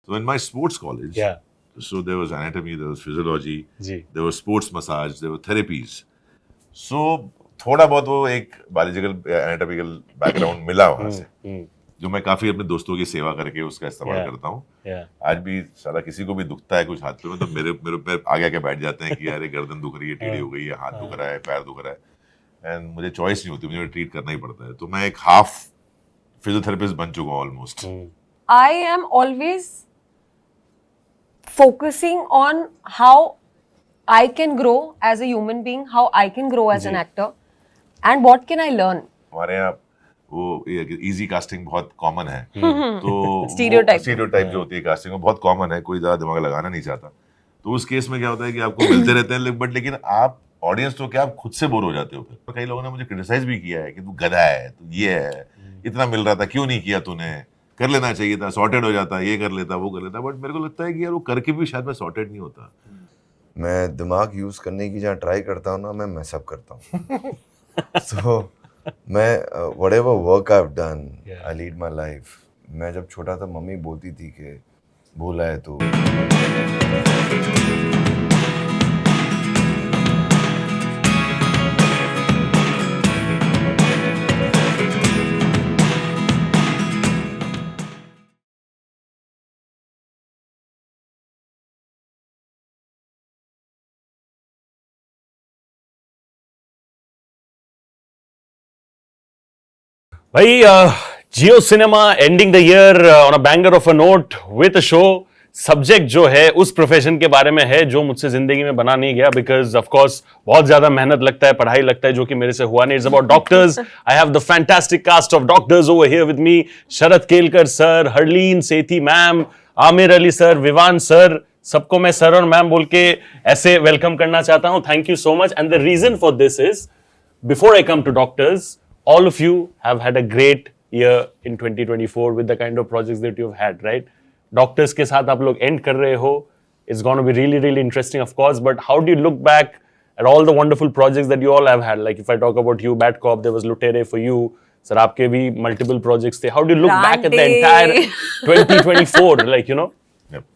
So in my sports college, so there was anatomy, there was physiology, there was sports massage, there were therapies. So थोड़ा बहुत वो एक biological anatomical background मिला वहां से, जो मैं काफी अपने दोस्तों की सेवा करके उसका इस्तेमाल करता हूँ। आज भी साला किसी को भी दुखता है कुछ हाथ पे में तो मेरे मेरे पे आगे आके बैठ जाते हैं कि यार ये गर्दन दुख रही है, टेढ़ी हो गई है, हाथ दुख रहा है, पैर दुख रहा है, एंड मुझे चॉइस नहीं होती, मुझे ट्रीट करना ही पड़ता है। तो मैं एक हाफ फिजियोथेरेपिस्ट बन चुका हूँ almost. I am always focusing on how I can grow as a human being, how I can grow as an actor, and what can I learn. हमारे यहाँ वो इजी कास्टिंग बहुत कॉमन है, तो stereotype जो होती है कास्टिंग में बहुत कॉमन है, कोई ज्यादा दिमाग लगाना नहीं चाहता। तो उस केस में क्या होता है कि आपको मिलते रहते हैं बट लेकिन आप ऑडियंस तो क्या आप खुद से बोर हो जाते हो। फिर कई लोगों ने मुझे क्रिटिसाइज भी किया है कि तू गधा है, तू ये है, इतना मिल रहा था क्यों नहीं किया तूने, कर लेना चाहिए था, सॉर्टेड हो जाता, ये कर लेता वो कर लेता। बट मेरे को लगता है कि यार वो करके भी शायद मैं सॉर्टेड नहीं होता। मैं दिमाग यूज करने की जहाँ ट्राई करता हूँ ना, मैं मैसअप करता हूँ। So मैं whatever work I've done, I lead my life. मैं जब छोटा था मम्मी बोलती थी कि भूला है तो भाई Jio cinema ending the year on a banger of a note with a show. Subject जो है उस प्रोफेशन के बारे में है जो मुझसे जिंदगी में बना नहीं गया, बिकॉज ऑफ कोर्स बहुत ज्यादा मेहनत लगता है, पढ़ाई लगता है, जो कि मेरे से हुआ नहीं। It's about doctors. I have the fantastic cast of doctors over here with me. Sharad Kelkar sir, Harleen Sethi ma'am, Aamir Ali sir, Vivaan sir, सबको मैं सर और मैम बोल के ऐसे वेलकम करना चाहता हूं। Thank you so much. And the reason for this is, before I come to doctors, all of you have had a great year in 2024 with the kind of projects that you've had, right? Doctors के साथ आप लोग end कर रहे हो. It's going to be really, really interesting, of course. But how do you look back at all the wonderful projects that you all have had? Like if I talk about you, Bad Cop, there was Lutere for you. Sir, आपके भी multiple projects थे. How do you look back at the entire 2024? Like, you know? Yep.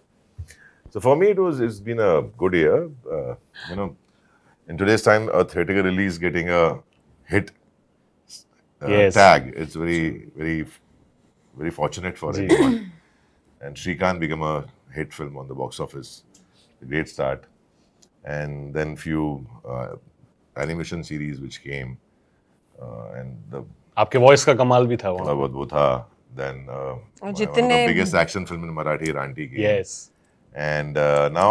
So for me, it's been a good year. You know, in today's time, a theatrical release getting a hit tag, it's very, very, very fortunate for anyone. And Shrikant became a hit film on the box office, a great start. And then few animation series which came, and the आपके voice का कमाल भी था वहाँ. थोड़ा बहुत वो था. Then one of the biggest action film in Marathi, Ranti ki. Yes. And now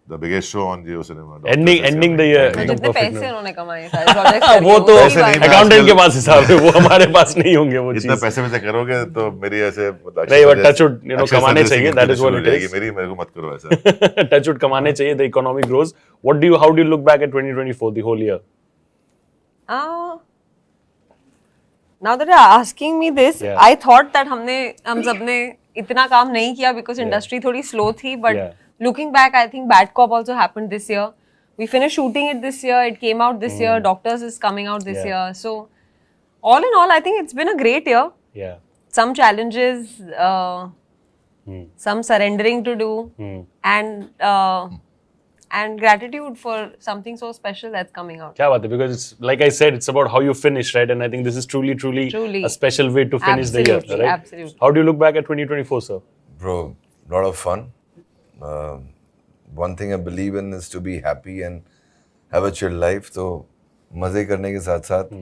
the biggest show on Jio Cinema. Ending the year. जितने पैसे उन्होंने कमाए सारे प्रोजेक्ट्स वो तो अकाउंटेंट के आजकल पास हिसाब है, वो हमारे पास नहीं होंगे वो इतना चीज। पैसे में से करोगे तो मेरी ऐसे नहीं, but touch wood, you know, कमाने चाहिए, that is what it is. मेरे को मत करो ऐसा। Touch wood, कमाने चाहिए, the economy grows. How do you look back at 2024, the whole year? Now that you're asking me this, Yeah. I thought that हम सबने इतना काम नहीं किया because industry थोड़ी slow थी, but Yeah. looking back, I think Bad Cop also happened this year. We finished shooting it this year. It came out this year. Doctors is coming out this Yeah. year. So, all in all, I think it's been a great year. Yeah. Some challenges, some surrendering to do, and gratitude for something so special that's coming out. क्या बात है, because it's like I said, it's about how you finish, right? And I think this is truly a special way to finish the year, right? Absolutely. How do you look back at 2024, sir? bro, lot of fun. One thing I believe in is to be happy and have a chill life. So मजे करने के साथ साथ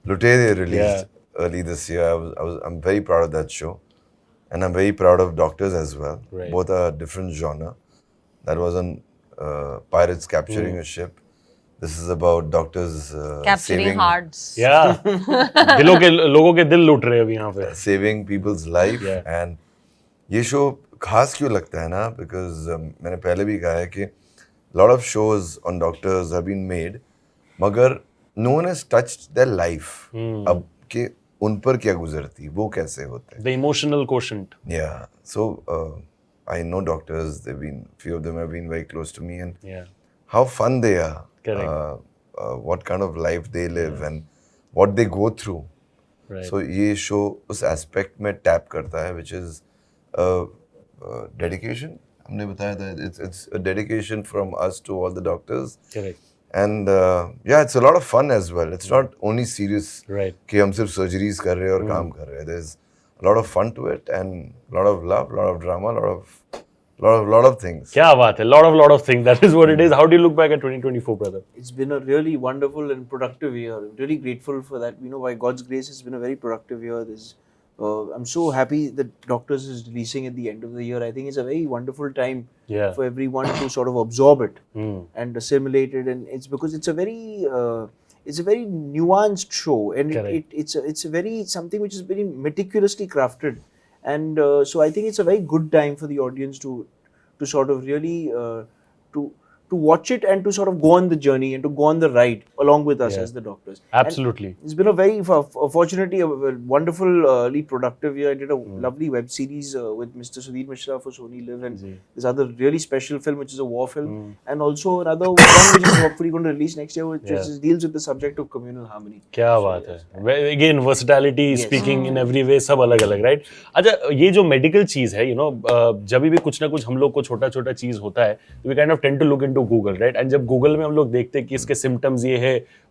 Lutere released early this year. I'm very proud of that show, and I'm very proud of Doctors as well. Right. Both are different genre. That was on pirates capturing a ship. This is about doctors Capturing saving hearts. Yeah. लोगों के दिल लूट रहे हैं अभी यहाँ पे. saving people's life. Yeah. And ये शो खास क्यों लगता है ना, because मैंने पहले भी कहा है कि lot of shows on doctors have been made, मगर no one has touched their life. अब कि उन पर क्या गुजरती, वो कैसे होते हैं. The emotional quotient. Yeah. So I know doctors. Few of them have been very close to me, and Yeah. how fun they are. Correct. What kind of life they live and what they go through. Right. So ये show उस aspect में tap करता है, which is a dedication. हमने बताया था it's a dedication from us to all the doctors. Correct. And yeah, it's a lot of fun as well. It's not only serious Right. कि हम सिर्फ surgeries कर रहे हैं और काम कर रहे हैं. There's a lot of fun to it and a lot of love, a lot of drama, a lot of things. क्या बात है, lot of things. That is what it is. How do you look back at 2024, brother? It's been a really wonderful and productive year. I'm really grateful for that. You know, by God's grace, it's been a very productive year. I'm so happy that Doctors is releasing at the end of the year. I think it's a very wonderful time Yeah. for everyone to sort of absorb it Hmm. and assimilate it. And it's because it's a very nuanced show, and Correct. it's a very something which is very meticulously crafted. And so I think it's a very good time for the audience to sort of really to watch it and to sort of go on the journey and to go on the ride along with us Yeah. as the doctors. Absolutely. And it's been a very fortunately a wonderfully productive year. I did a lovely web series with Mr. Sudhir Mishra for Sony Live, and this other really special film which is a war film, and also another one which is hopefully going to release next year, which deals with the subject of communal harmony. क्या बात है, again versatility, speaking in every way, सब अलग अलग, right? अच्छा, ये जो medical चीज है, जब भी कुछ ना कुछ हम लोग को छोटा छोटा चीज होता है, we kind of tend to look into Google, right? And जब गूगल में हम लोग देखते हैं कि इसके सिम्टम्स ये है,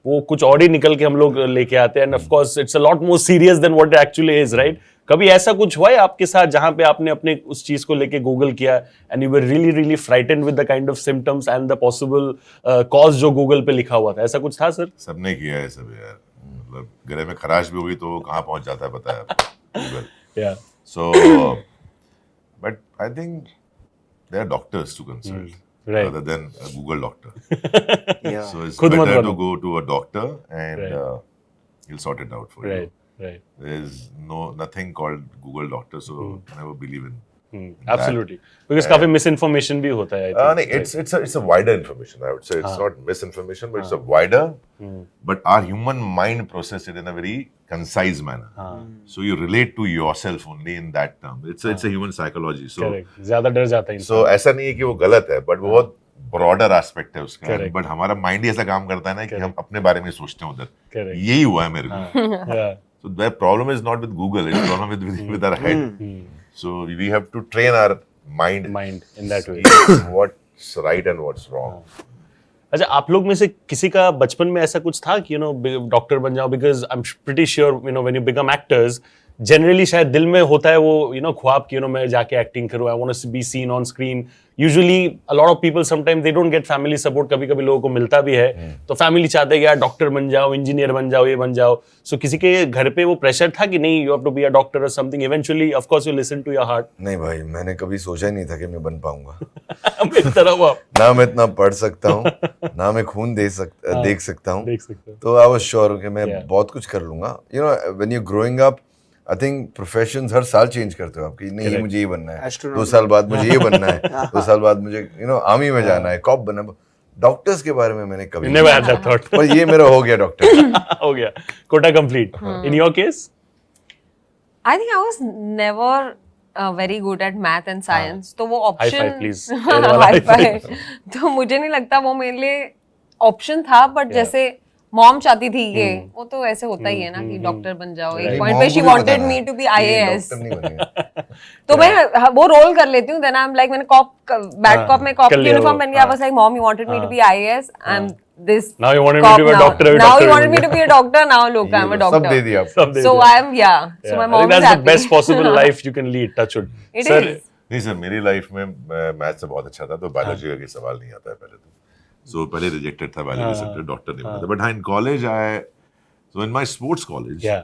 वो कुछ और ही निकल के हम लोग लेके आते हैं, and of course it's a lot more serious than what it actually is, right? कभी ऐसा कुछ हुआ है आपके साथ जहां पे आपने अपने उस चीज को लेके गूगल किया and you were really frightened with the kind of symptoms and the possible cause जो गूगल पे लिखा हुआ था? ऐसा कुछ था सर? सबने किया है सब यार, मतलब गले में खराश भी हुई तो वो कहाँ पहुंच जाता है पता है आपको, गूगल। या So, but I think there are doctors to consult Right. rather than a Google doctor. Yeah. So it's खुद मत better बनो। to go to a doctor and Right. he'll sort it out for you. Right right, There's nothing called Google doctor, so never believe in. Absolutely, because काफी miss information भी होता है, आई No, it's a wider information. I would say it's not misinformation, but it's a wider. But our human mind process it in a very concise manner. So you relate to yourself only in that term. It's a human psychology. So correct, ज्यादा डर जाता है so ऐसा नहीं है कि वो गलत है, but वो बहुत ब्रॉडर एस्पेक्ट है उसका। Correct. बट हमारा माइंड ही ऐसा काम करता है ना कि हम अपने बारे में सोचते हैं उधर। Correct. यही हुआ है मेरे को। या So the problem is not with Google, it's problem with our head. So we have to train our mind mind in that way. what's right and what's wrong. अच्छा, आप लोग में से किसी का बचपन में ऐसा कुछ था कि डॉक्टर बन जाओ? Because I am pretty sure when you become actors, generally शायद दिल में होता है वो ख्वाब कि मैं जाके एक्टिंग करूं, I want to be seen on screen. Usually a lot of people sometime they don't get family support, कभी कभी लोगों को मिलता भी है, तो फैमिली चाहते हैं कि यार डॉक्टर बन जाओ, इंजीनियर बन जाओ, ये बन जाओ। सो किसी के घर पे वो प्रेशर था कि नहीं, you have to be a doctor और something? Eventually of course you listen to your heart. नहीं भाई, मैंने कभी सोचा ही नहीं था कि मैं बन पाऊंगा। मेरी तरह वो आप ना मैं इतना पढ़ सकता हूँ, ना मैं खून देख सकता हूँ। देख सकते हो। तो आई वाज श्योर कि मैं Yeah. बहुत कुछ कर लूंगा। When you growing up, I think professions हर साल चेंज करते हो आपकी। नहीं, ये Correct. मुझे ये बनना है, Astronaut 2 साल बाद मुझे ये बनना है, 2 साल बाद मुझे आर्मी में जाना है, कॉप बनना है। डॉक्टर्स के बारे में मैंने कभी नेवर हैड दैट थॉट। पर ये मेरा हो गया डॉक्टर। हो गया, quota complete. In your case? I think I was never very good at math and science. तो वो High option five, please. ये वाला high high five. five. तो मुझे नहीं लगता वो मेरे लिए ऑप्शन था, बट जैसे मॉम चाहती थी ये, वो तो ऐसे होता ही है ना कि डॉक्टर बन जाओ। एक मेरी पॉइंट मॉम पे को शी भी वांटेड पता मी था टू बी कि ये आईएएस, डॉक्टर नहीं बनेगा। तो मैं वो रोल कर लेती हूँ। देन आई एम लाइक, मैंने बैड कॉप में कॉप कर लिया यूनिफॉर्म वो, पहन के, I was like mom you wanted me to be IAS, I am this Now you wanted me to be a doctor, now doctor you wanted me बन to be a doctor, now look I'm a सब doctor. दे दिया आपको। सब दे So दिया। I am, so my Yeah, I mom think is that's the happy. best possible life you can lead. Touch wood. It Sir, is. नहीं sir, मेरी life में math से बहुत अच्छा था, तो बायोलॉजी का सवाल नहीं आता है पहले तो। सो पहले रिजेक्टेड था बायोलॉजी सब्जेक्ट, डॉक्टर नहीं बना था। बट हाँ, in college so in my sports college, Yeah.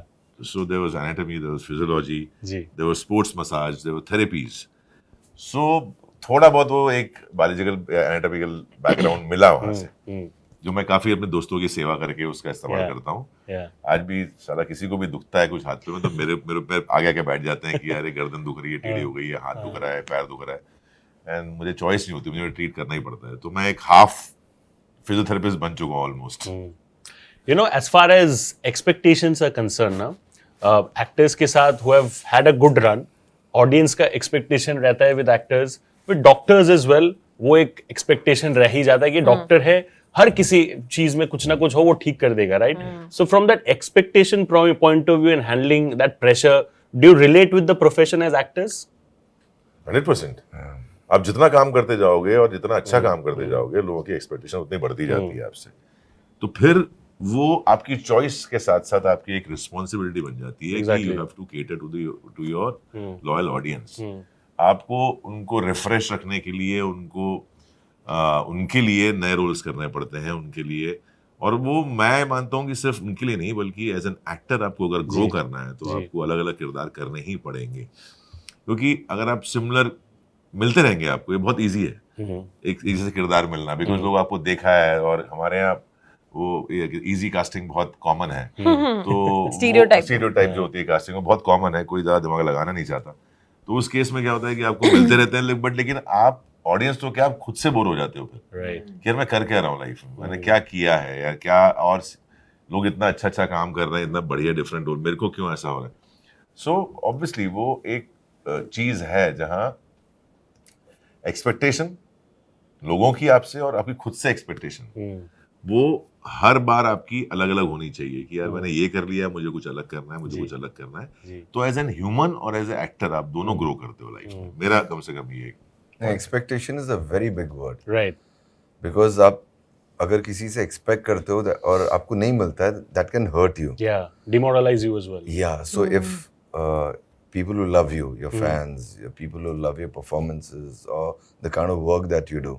so there was anatomy, there was physiology, जी। there was sports massage, there were therapies. So थोड़ा बहुत वो एक बायोलॉजिकल एनाटॉमिकल बैकग्राउंड मिला वहाँ से, जो मैं काफी अपने दोस्तों की सेवा करके उसका इस्तेमाल Yeah. करता हूँ। Yeah. आज भी साला किसी को भी दुखता है कुछ हाथ पे में, तो मेरे पे आगे आके बैठ जाते हैं कि यार ये गर्दन दुख रही है, टेढ़ी हो गई है, हाथ दुख रहा है, पैर दुख रहा है, एंड मुझे चॉइस नहीं होती, मुझे ट्रीट करना ही पड़ता है। तो मैं एक हाफ फिजियोथेरेपिस्ट बन चुका हूँ almost. as far as expectations are concerned ना, actors के साथ who have had a good run, audience का expectation रहता है with actors, with doctors as well, वो एक expectation रह ही जाता है कि डॉक्टर है, हर किसी चीज में कुछ ना कुछ हो वो ठीक कर देगा, right? So from that expectation point of view and handling that pressure, do you relate with the profession as actors? 100%। आप जितना काम करते जाओगे और जितना अच्छा काम करते जाओगे, लोगों की एक्सपेक्टेशन उतनी बढ़ती जाती है आपसे, तो फिर वो आपकी चॉइस के साथ साथ आपकी एक रिस्पॉन्सिबिलिटी बन जाती है कि you have to cater to your loyal audience. आपको उनको रिफ्रेश रखने के लिए उनके लिए नए रोल्स करने पड़ते हैं उनके लिए, और वो मैं मानता हूँ कि सिर्फ उनके लिए नहीं बल्कि एज एन एक्टर आपको अगर ग्रो करना है तो आपको अलग अलग किरदार करने ही पड़ेंगे, क्योंकि अगर आप सिमिलर मिलते रहेंगे आपको, ये बहुत ईजी है एक इजी से किरदार मिलना, बिकॉज लोग आपको देखा है और हमारे यहाँ वो इजी कास्टिंग बहुत कॉमन है, तो स्टीरियोटाइप जो होती है कास्टिंग वो बहुत कॉमन है, कोई ज्यादा दिमाग लगाना नहीं चाहता। तो उस केस में क्या होता है कि आपको मिलते रहते हैं बट लेकिन आप ऑडियंस तो क्या आप खुद से बोर हो जाते हो फिर कि यार मैं कर क्या रहा हूँ लाइफ में, मैंने क्या किया है या क्या, और लोग इतना अच्छा काम कर रहे हैं, इतना बढ़िया डिफरेंट रोल, मेरे को क्यों ऐसा हो रहा है। सो ऑब्वियसली वो एक चीज है जहाँ एक्सपेक्टेशन लोगों की आपसे और आपकी खुद से एक्सपेक्टेशन वो हर बार आपकी अलग अलग होनी चाहिए कि यार मैंने ये कर लिया, मुझे कुछ अलग करना है, मुझे कुछ अलग करना है। तो एज एन ह्यूमन और एज ए एक्टर आप दोनों ग्रो करते हो लाइफ में, मेरा कम से कम ये expectation is a very big word, right, because आप अगर किसी से एक्सपेक्ट करते हो और आपको नहीं मिलता है, that can hurt you, demoralize you as well. So if people who love you, your fans, your people who love your performances or the kind of work that you do,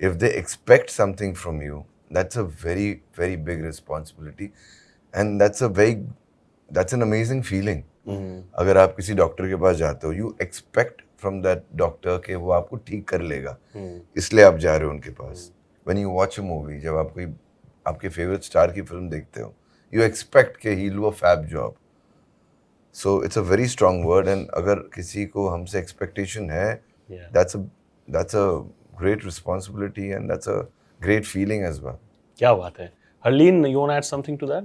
if they expect something from you, that's a very, very big responsibility, and that's an amazing feeling. अगर आप किसी doctor के पास जाते हो, you expect from that doctor कि वो आपको ठीक कर लेगा, इसलिए आप जा रहे हो उनके पास। When you watch a movie, जब आप कोई आपके फेवरेट स्टार की फिल्म देखते हो, you expect कि he'll do a fab job. So it's a very strong word, and अगर किसी को हमसे expectation है, that's a great responsibility and that's a great feeling as well. क्या बात है। Harleen, you want to add something to that?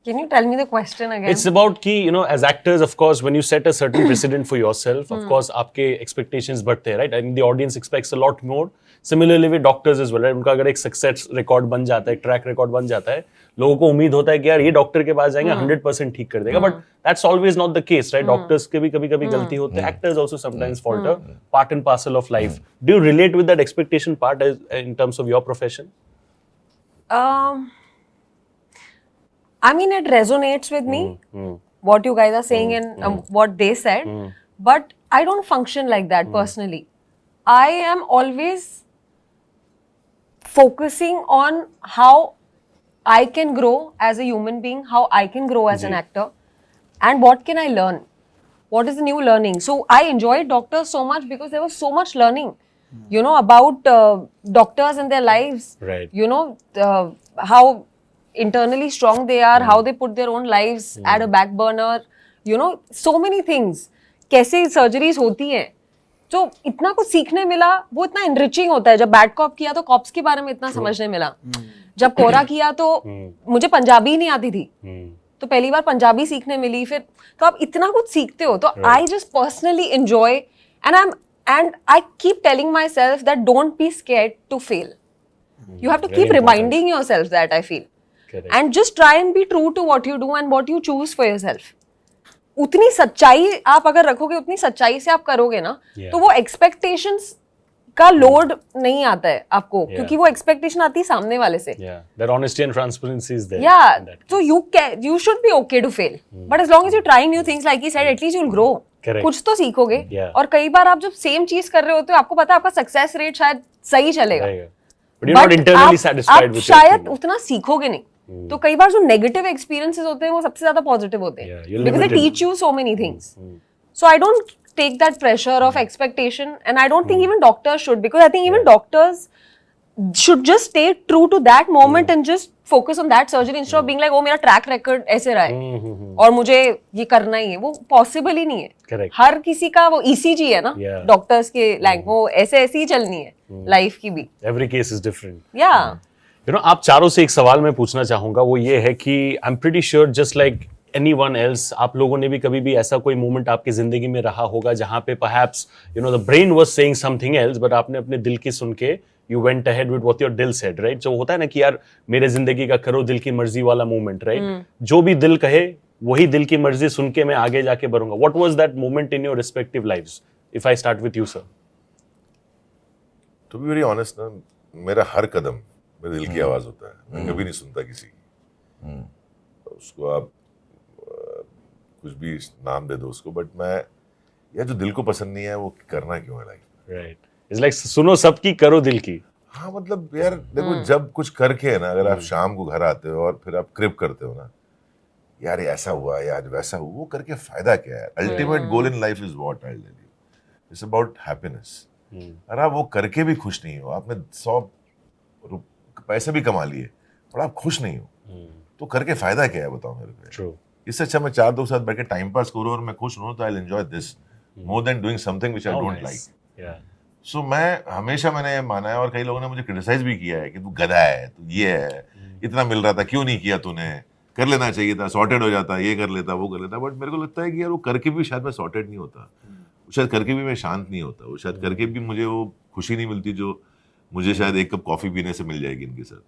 Can you tell me the question again? It's about कि as actors, of course, when you set a certain precedent for yourself, of course, आपके expectations बढ़ते हैं, right? And the audience expects a lot more. Similarly with doctors as well, right? उनका अगर एक success record बन जाता है, एक track record बन जाता है, लोगों को उम्मीद होता है कि यार ये डॉक्टर के पास जाएंगे 100% ठीक कर देगा, but that's always not the case, right? Doctors के भी कभी-कभी गलती होते हैं, actors also sometimes falter, part and parcel of life. Do you relate with that expectation part in terms of your profession? I mean, it resonates with me, what you guys are saying and what they said, but I don't function like that personally. I am always focusing on how I can grow as a human being, how I can grow as an actor, and what can I learn? What is the new learning? So I enjoyed Doctors so much because there was so much learning, about doctors and their lives. Right. How internally strong they are, how they put their own lives at a back burner, so many things. कैसे surgeries होती हैं, तो इतना कुछ सीखने मिला, वो इतना enriching होता है। जब बैड कॉप किया तो कॉप्स के बारे में इतना समझने मिला, जब कोरा किया तो मुझे पंजाबी नहीं आती थी, तो पहली बार पंजाबी सीखने मिली, फिर तो आप इतना कुछ सीखते हो। तो I just personally enjoy and I keep telling myself that don't be scared to fail. You have to keep reminding yourself that, I feel. Correct. And just try and be true to what you do and what you choose for yourself. उतनी सच्चाई आप अगर रखोगे, उतनी सच्चाई से आप करोगे ना, तो वो expectations का लोड नहीं आता है आपको, क्योंकि वो एक्सपेक्टेशन आती है सामने वाले से। That honesty and transparency is there. So you should be okay to fail, but as long as you're trying new things, like he said, at least you'll grow. Correct. कुछ तो सीखोगे। और कई बार आप जब सेम चीज कर रहे होते हो, आपको पता है आपका सक्सेस रेट शायद सही चलेगा, but you're not internally satisfied with it. शायद उतना सीखोगे नहीं। तो कई बार जो नेगेटिव एक्सपीरियंसेस होते हैं वो सबसे ज्यादा पॉजिटिव होते हैं, because they teach you so many things. So I don't take that pressure of expectation, and I don't think even doctors should, because I think even doctors should just stay true to that moment and just focus on that surgery instead of being like, oh मेरा track record ऐसे रहा है और मुझे ये करना ही है। वो पॉसिबल ही नहीं है। Correct. हर किसी का वो ECG है ना, डॉक्टर्स के लैंग, वो ऐसे ही चलनी है लाइफ की भी। Every case is different. Yeah. आप चारों से एक सवाल मैं पूछना चाहूंगा, वो ये है कि I am pretty sure just like anyone else, आप लोगों ने भी कभी भी ऐसा कोई मोमेंट आपकी जिंदगी में रहा होगा जहां पे perhaps the brain was saying something else, but आपने अपने दिल की सुन के you went ahead with what your दिल said, right? जो होता है ना कि यार मेरे जिंदगी का करो दिल की मर्जी वाला मोमेंट, right? जो भी दिल कहे वही दिल की मर्जी सुन के मैं आगे जाके बढ़ूंगा। What was that moment in your respective lives? if I start with you, sir? To be very honest ना, मेरा हर कदम मेरे दिल की आवाज होता है. मैं कभी नहीं सुनता किसी की. उसको आप कुछ भी नाम दे दो उसको, बट मैं यार जो दिल को पसंद नहीं है वो करना क्यों है. Like Right. It's like सुनो सबकी करो दिल की. हाँ मतलब यार देखो, जब कुछ करके है ना, अगर आप शाम को घर आते हो और फिर आप क्रिप करते हो ना, यार ये ऐसा हुआ यार वैसा हुआ, वो करके फायदा क्या है. Ultimate goal in life is what I tell you, it's about happiness. अगर आप वो करके भी खुश नहीं हो, आपने 100 पैसे भी कमा लिए और आप खुश नहीं हो, तो करके फायदा क्या है बताओ मेरे को. True. इससे अच्छा मैं 4 दोस्त के साथ बैठ के टाइम पास करूँ और मैं खुश हूँ, तो I enjoy this more than doing something which I How don't nice. Like. Yeah. सो मैं हमेशा मैंने माना है, और कई लोगों ने मुझे क्रिटिसाइज भी किया है कि तू गधा है, तू ये है, इतना मिल रहा था क्यों नहीं किया तूने, कर लेना चाहिए था, सॉर्टेड हो जाता, ये कर लेता वो कर लेता. बट मेरे को लगता है कि यार वो करके भी शायद मैं सॉर्टेड नहीं होता, शायद करके भी मैं शांत नहीं होता, वो शायद करके भी मुझे वो खुशी नहीं मिलती जो मुझे शायद एक कप कॉफी पीने से मिल जाएगी इनके साथ.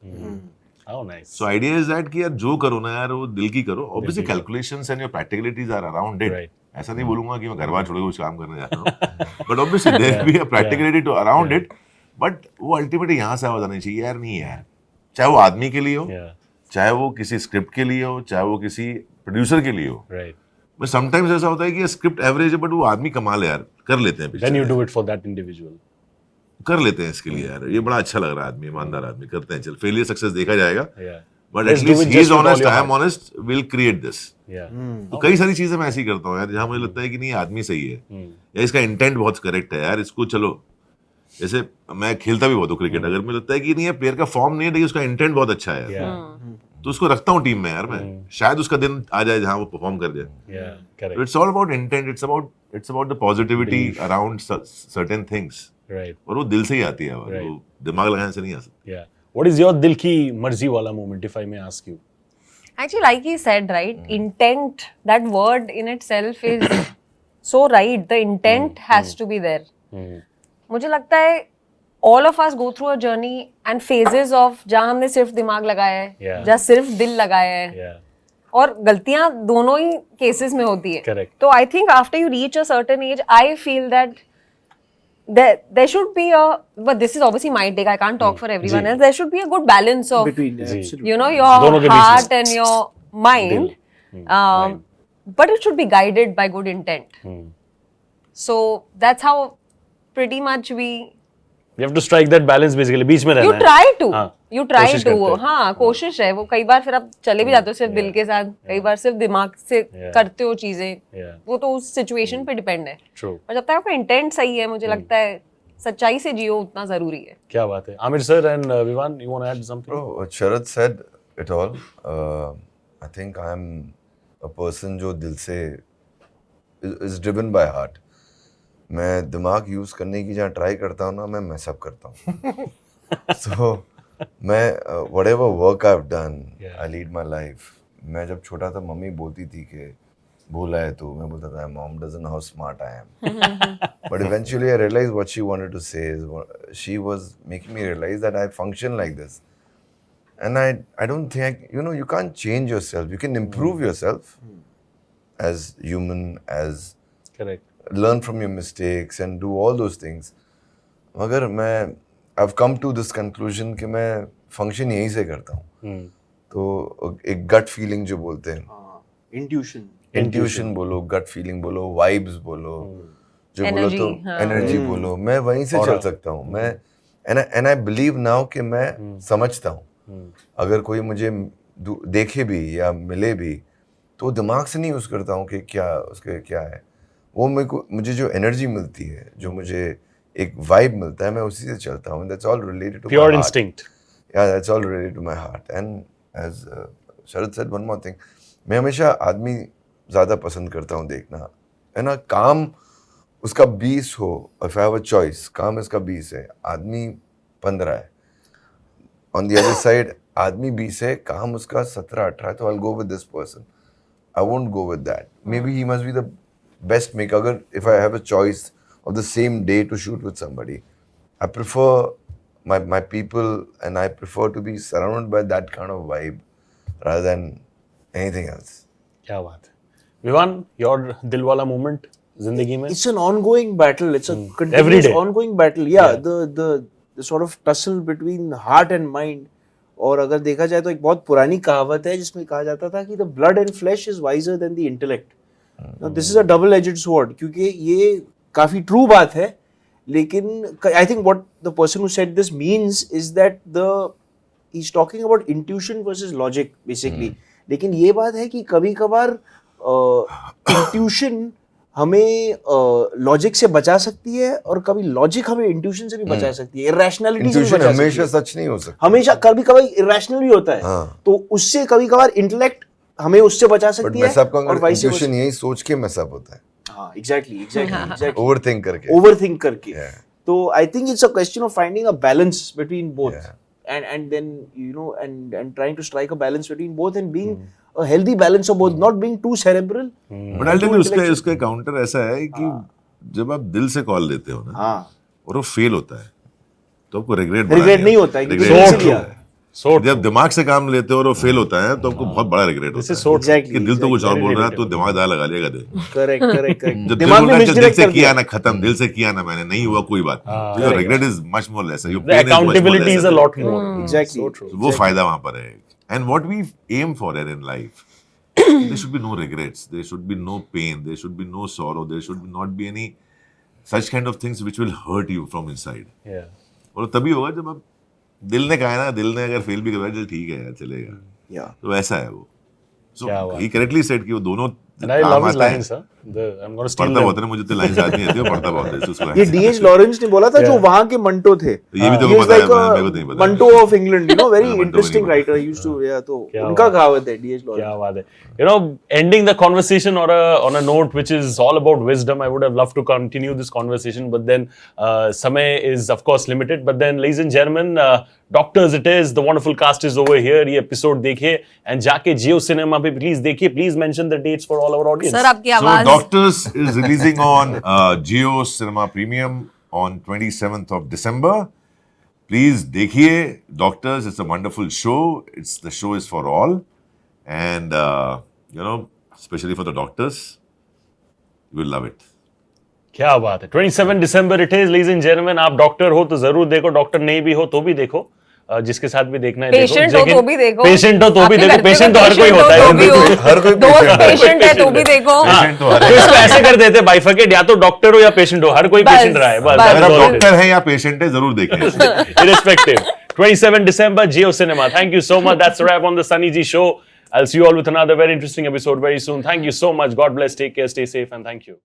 How nice. So idea is that कि यार जो करो ना यार वो दिल की करो. Obviously calculations and your practicalities are around it. Right. ऐसा नहीं बोलूंगा कि मैं घर बार छोड़ के कुछ काम करने जा रहा हूँ, but obviously there be a practicality to around it. But वो अल्टीमेटली यहाँ से आवाज आनी चाहिए यार, नहीं यार, चाहे वो आदमी के लिए हो, Yeah. चाहे वो किसी स्क्रिप्ट के लिए हो, चाहे वो किसी प्रोड्यूसर के लिए हो. Right. बट समटाइम्स ऐसा होता है कि स्क्रिप्ट एवरेज है बट वो आदमी कमाल है यार, कर लेते हैं Then you picture. do it for that individual. कर लेते हैं इसके लिए यार, ये बड़ा अच्छा लग रहा है आदमी, ईमानदार आदमी, करते हैं, चल फेलियर सक्सेस देखा जाएगा, Yeah. But Let's do at least it he just is with all honest, your I am heart. Honest, will create this. Yeah. तो कई सारी चीजें मैं ऐसी करता हूँ यार, जहाँ मुझे लगता है कि नहीं आदमी सही है, या इसका इंटेंट बहुत करेक्ट है यार, इसको चलो. जैसे मैं खेलता भी बहुत हूँ क्रिकेट, अगर मुझे लगता है कि नहीं यार प्लेयर का फॉर्म नहीं है लेकिन उसका इंटेंट बहुत अच्छा है यार, Yeah. तो उसको रखता हूँ टीम में यार मैं, शायद उसका दिन आ जाए जहाँ वो परफॉर्म कर जाए. Yeah. Correct. It's all about intent, it's about the positivity around certain things, Right. और वो दिल से ही आती है, Right. वो दिमाग लगाने से नहीं आ सकती. Yeah. What is your दिल की मर्जी वाला moment, if I may ask you? Actually, like he said, right? Intent, that word in itself is so right. The intent has to be there. मुझे लगता है all of us go through a journey and phases of जहाँ हमने सिर्फ दिमाग लगाया है, Yeah. जहाँ सिर्फ दिल लगाया है, Yeah. और गलतियां दोनों ही केसेस में होती है. Correct. तो I think after you reach a certain age, I feel that there should be a, but this is obviously my take, I can't talk for everyone else, there should be a good balance of, Between, absolutely. you know, दोनों your के बीच में. heart and your mind, mind. but it should be guided by good intent. So that's how pretty much You have to strike that balance basically. बीच में रहना you है. try to, हाँ, you try कोशिश to, करते हैं. हाँ कोशिश है वो. कई बार फिर आप चले भी जाते हो सिर्फ दिल के साथ, कई बार सिर्फ दिमाग से करते हो चीजें, Yeah. वो तो उस सिचुएशन पे डिपेंड है. True. और जब तक आपका इंटेंट सही है, मुझे लगता है सच्चाई से जियो उतना जरूरी है. क्या बात है. Amir sir and Vivan, you want to add something? Bro, what Sharad said it all. I think I'm a person जो दिल से is driven by heart. मैं दिमाग यूज करने की जहाँ ट्राई करता हूँ ना, मैं मैस अप करता हूँ. So मैं whatever work I've done, I lead my life. मैं जब छोटा था मम्मी बोलती थी कि भूला है तू, मैं बोलता था mom doesn't know how smart I am. But eventually I realized what she wanted to say is she was making me realize that I function like this. And I don't think, you know, you can't change yourself. You can improve yourself as human, as Correct. learn from your mistakes and do all those things. मगर मैं I've come to this conclusion कि मैं function यहीं से करता हूँ. तो एक gut feeling जो बोलते हैं, Intuition. intuition बोलो, gut feeling बोलो, vibes बोलो, जो बोलो Energy, तो हाँ. energy बोलो, मैं वहीं से चल सकता हूँ. मैं and I believe now कि मैं समझता हूँ. अगर कोई मुझे देखे भी या मिले भी, तो दिमाग से नहीं यूज करता हूँ कि क्या उसके क्या है. वो मुझे जो एनर्जी मिलती है, जो मुझे एक वाइब मिलता है, मैं उसी से चलता हूँ. That's all related to Pure my heart. instinct. Yeah, that's all related to my heart. And as Sharad said, one more thing. मैं हमेशा आदमी ज़्यादा पसंद करता हूँ देखना, है ना. काम उसका 20 हो, if I have a choice, काम इसका 20 है, आदमी 15 है. On the other side, आदमी 20 है, काम उसका 17-18 है, तो I'll go with this person. I won't go with that. Maybe he must be the best maker. अगर if I have a choice of the same day to shoot with somebody, I prefer my people, and I prefer to be surrounded by that kind of vibe rather than anything else. क्या बात है. Vivan, your दिल वाला moment? जिंदगी में? It's an ongoing battle. It's a Every continuous day. ongoing battle. Yeah, the sort of tussle between heart and mind. और अगर देखा जाए तो एक बहुत पुरानी कहावत है जिसमें कहा जाता था कि the blood and flesh is wiser than the intellect. Now this is a double-edged sword क्योंकि ये काफी true बात है, लेकिन I think what the person who said this means is that he's talking about intuition versus logic basically. लेकिन ये बात है कि कभी कभार intuition हमें लॉजिक से बचा सकती है और कभी लॉजिक हमें इंट्यूशन से भी बचा सकती है, इरैशनैलिटी से भी इंट्यूशन बचा सकती हमेशा है। सच नहीं हो सकता, हमेशा कभी कभी इरैशनल भी होता है, हाँ। तो उससे कभी कभार इंटेलेक्ट हमें उससे बचा बट सकती मैं है सबका और वाइस इंट्यूशन यही सोच के मैसअप होता है, हाँ एग्जैक्टली ओवरथिंक करके। ओवरथिंक करके। Yeah. तो I think it's a question of finding a balance between both Yeah. and then you know and trying to strike a balance between both and being a healthy balance of both, not being too cerebral. But I tell you उसका counter ऐसा है कि जब आप दिल से call लेते हो ना हाँ और वो फेल होता है तो आपको रिग्रेट नहीं होता है, क्योंकि Regret दिल से नहीं लिया। होता है। जब दिमाग से काम लेते हो और वो फेल होता है तो आपको बहुत बड़ा रिग्रेट होता है Exactly, कि दिल तो कुछ और exactly. बोल रहा है तो दिमाग दाल लगा लिया गधे। करेक्ट जब दिल दिमाग बोल में रहा है, दिल मिसडायरेक्ट से कर किया दिया। ना, खत्म, दिल से किया ना, मैंने नहीं हुआ कोई बात नहीं, तो regret is much more less, your The pain is much more accountability is a lot more. Exactly. वो फायदा वहां पर है। And what we aim for in life, there should be no regrets, there should be no pain, there should be no sorrow, there should not be any such kind of things which will hurt you from inside. Yeah. और तभी होगा जब आप दिल ने कहा ना, दिल ने अगर फेल भी करवाया चल ठीक है यार चलेगा, Yeah. तो ऐसा है वो। सो क्या बात ही करेक्टली सेड कि वो दोनों And I काम love his आता है। lines, huh? I'm going to steal पढ़ता बहुत them. है, मुझे तो लाइन याद नहीं आती, वो पढ़ता बहुत है उसको। ये डीएच लॉरेंस ने बोला था जो वहां के मंटो थे, ये भी तो He is पता है, like a मेरे को नहीं पता। Manto of England, you know, very Manto interesting नहीं राइटर, यूज्ड टू, या तो क्या उनका बात। कहावत है डीएच लॉरेंस। क्या बात है। You know, ending the conversation on a note which is all about wisdom. I would have loved to continue this conversation, but then समय is of course limited. But then, ladies and gentlemen, doctors it is. The wonderful cast is over here. ये episode देखिए and जाके जियो cinema पे please देखिए. Please mention the dates for all our audience. Sir आपकी So आवाज Doctors is releasing on Jio Cinema Premium on 27th of December. Please देखिए Doctors. It's a wonderful show. The show is for all, and you know, especially for the doctors, you will love it. क्या बात है। 27 December it is, ladies and gentlemen. आप doctor हो तो जरूर देखो, doctor नहीं भी हो तो भी देखो, जिसके साथ भी देखना है पेशेंट हो तो भी देखो, पेशेंट हो तो भी आपके देखो, घर पे पेशेंट तो हर कोई patient होता हो तो भी हो, है, हर कोई दोस्त patient है। पेशेंट है तो भी देखो। Patient तो हर तो इसको ऐसे कर देते बाइफरकेट, या तो डॉक्टर हो या पेशेंट हो, हर कोई बस, पेशेंट रहा है, बस बस। that's अगर आप all it is. डॉक्टर है या पेशेंट है जरूर देखें। Irrespective. 27 December, Jio Cinema. Thank you so much. That's a wrap on the Sunny G Show. I'll see you all with another very interesting episode very soon. Thank you so much. God bless. Take care. Stay safe. And thank you.